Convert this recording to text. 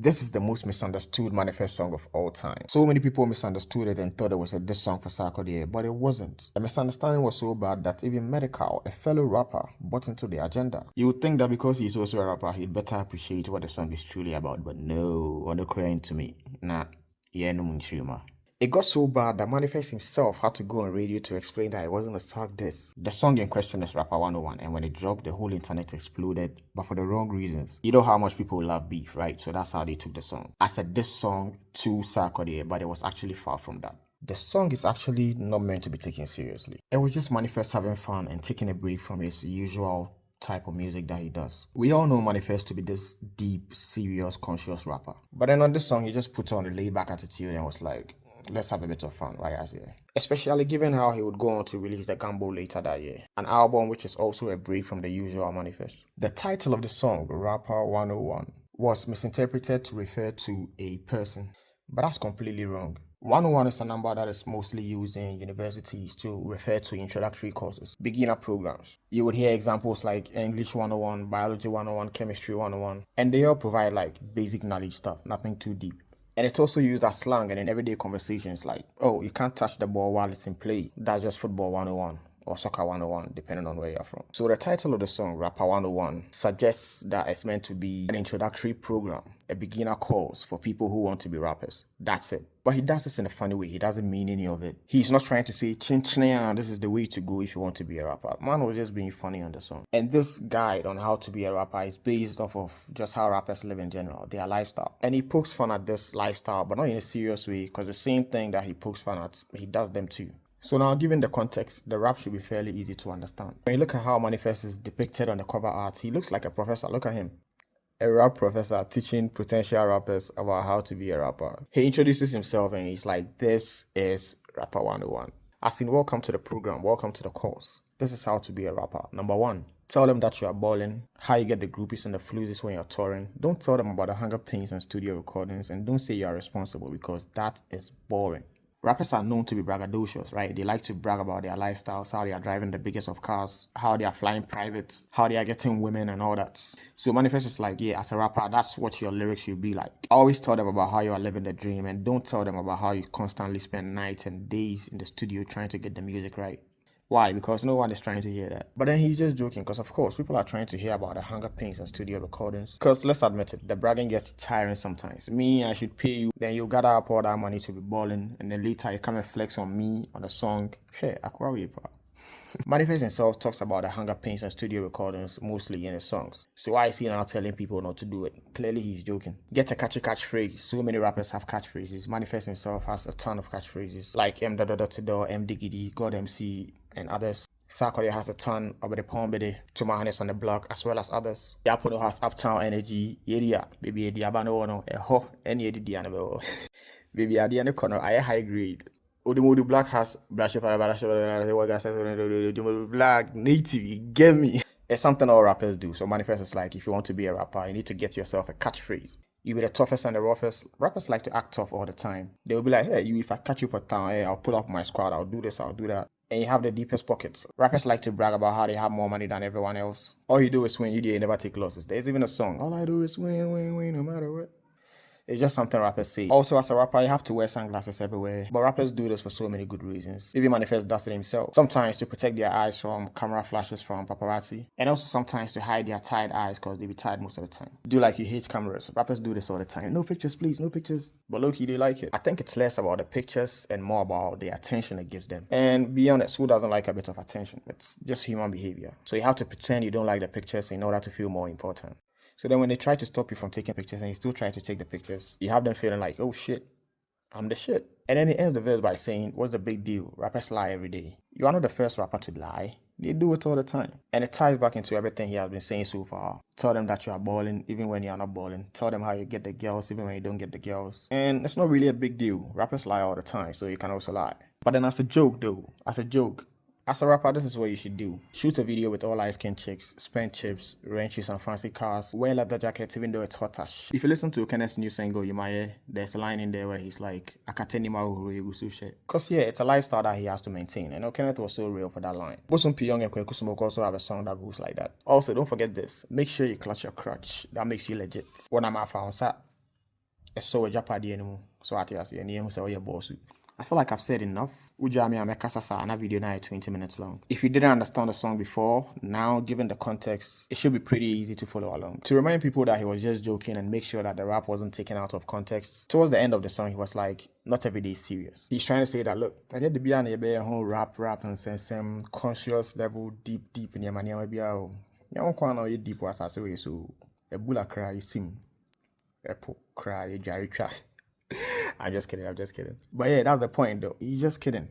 This is the most misunderstood Manifest song of all time. So many people misunderstood it and thought it was a diss song for Sarkodie, but it wasn't. The misunderstanding was so bad that even Medical, a fellow rapper, bought into the agenda. You would think that because he's also a rapper, he'd better appreciate what the song is truly about, but no, no crying to me. Nah, yeah, no munchima. It got so bad that Manifest himself had to go on radio to explain that it wasn't a sark diss. The song in question is Rapper 101, and when it dropped, the whole internet exploded, but for the wrong reasons. You know how much people love beef, right? So that's how they took the song. I said this song to Sarkodie, but it was actually far from that. The song is actually not meant to be taken seriously. It was just Manifest having fun and taking a break from his usual type of music that he does. We all know Manifest to be this deep, serious, conscious rapper. But then on this song, he just put on a laid-back attitude and was like, let's have a bit of fun, right, as here. Especially given how he would go on to release the Gambo later that year, an album which is also a break from the usual Manifest. The title of the song, Rapper 101, was misinterpreted to refer to a person, but that's completely wrong. 101 is a number that is mostly used in universities to refer to introductory courses, beginner programs. You would hear examples like English 101, Biology 101, Chemistry 101, and they all provide like basic knowledge stuff, nothing too deep. And it's also used as slang and in everyday conversations like, oh, you can't touch the ball while it's in play. That's just football 101 or soccer 101, depending on where you're from. So the title of the song, Rapper 101, suggests that it's meant to be an introductory program, a beginner course for people who want to be rappers. That's it. But he does this in a funny way. He doesn't mean any of it. He's not trying to say, chin chin, this is the way to go if you want to be a rapper. Man was just being funny on the song. And this guide on how to be a rapper is based off of just how rappers live in general, their lifestyle. And he pokes fun at this lifestyle, but not in a serious way, because the same thing that he pokes fun at, he does them too. So now, given the context, the rap should be fairly easy to understand. When you look at how Manifest is depicted on the cover art, he looks like a professor. Look at him. A rap professor teaching potential rappers about how to be a rapper. He introduces himself and he's like, this is Rapper 101. As in, welcome to the program, welcome to the course. This is how to be a rapper. Number 1, tell them that you are balling, how you get the groupies and the floozies when you're touring. Don't tell them about the hunger pains and studio recordings, and don't say you are responsible because that is boring. Rappers are known to be braggadocious, right? They like to brag about their lifestyles, how they are driving the biggest of cars, how they are flying private, how they are getting women and all that. So Manifest is like, yeah, as a rapper, that's what your lyrics should be like. Always tell them about how you are living the dream, and don't tell them about how you constantly spend nights and days in the studio trying to get the music right. Why? Because no one is trying to hear that. But then he's just joking, because of course people are trying to hear about the hunger pains and studio recordings. Because let's admit it, the bragging gets tiring sometimes. Me, I should pay you, then you gather up all that money to be balling, and then later you come and flex on me on a song. Hey, Manifest himself talks about the hunger pains and studio recordings mostly in his songs. So why is he now telling people not to do it? Clearly he's joking. Get a catchy catchphrase. So many rappers have catchphrases. Manifest himself has a ton of catchphrases like M. M. Diggity, God MC, and others. Sarkodie has a ton of the Pombede, to my honest on the block, as well as others. Yapono has Uptown Energy, Area, baby, Diabano, any Diana, baby, Adiana Corner, I high grade. Odumodu Black has Black Native, you get me? It's something all rappers do. So Manifest is like, if you want to be a rapper, you need to get yourself a catchphrase. You be the toughest and the roughest. Rappers like to act tough all the time. They'll be like, hey, you, if I catch you for town, hey, I'll pull off my squad, I'll do this, I'll do that. And you have the deepest pockets. Rappers like to brag about how they have more money than everyone else. All you do is win, you never take losses. There's even a song, all I do is win, win, win, no matter what. It's just something rappers say. Also, as a rapper, you have to wear sunglasses everywhere. But rappers do this for so many good reasons. Even Manifest does it himself. Sometimes to protect their eyes from camera flashes from paparazzi. And also sometimes to hide their tired eyes because they be tired most of the time. Do like you hate cameras. Rappers do this all the time. No pictures, please, no pictures. But low-key, they like it. I think it's less about the pictures and more about the attention it gives them. And be honest, who doesn't like a bit of attention? It's just human behavior. So you have to pretend you don't like the pictures in order to feel more important. So then when they try to stop you from taking pictures and you still try to take the pictures, you have them feeling like, oh shit, I'm the shit. And then he ends the verse by saying, what's the big deal? Rappers lie every day. You are not the first rapper to lie. They do it all the time. And it ties back into everything he has been saying so far. Tell them that you are balling even when you are not balling. Tell them how you get the girls even when you don't get the girls. And it's not really a big deal. Rappers lie all the time, so you can also lie. But then as a joke though, as a rapper, this is what you should do. Shoot a video with all light-skinned chicks, spend chips, wrenches on fancy cars, wear leather jackets even though it's hot as shit. If you listen to Kenneth's new single, you might hear there's a line in there where he's like, Akateni mauru yugusu shit. Cause yeah, it's a lifestyle that he has to maintain. And Kenneth was so real for that line. Bosun Piyong and Kweku Smoke also have a song that goes like that. Also, don't forget this. Make sure you clutch your crutch. That makes you legit. When I'm out so a Japadi anymore. So I tell you, and who say your boss. I feel like I've said enough. Ujami Amekasasa, and that video now is 20 minutes long. If you didn't understand the song before, now given the context, it should be pretty easy to follow along. To remind people that he was just joking and make sure that the rap wasn't taken out of context, towards the end of the song, he was like, not every day is serious. He's trying to say that, look, I get to be on a whole rap and some conscious level, deep in your money. Maybe I'll deep was I say so. A bulla cry, sim. Apple cry, Jerry cry. I'm just kidding. But yeah, that's the point though. He's just kidding.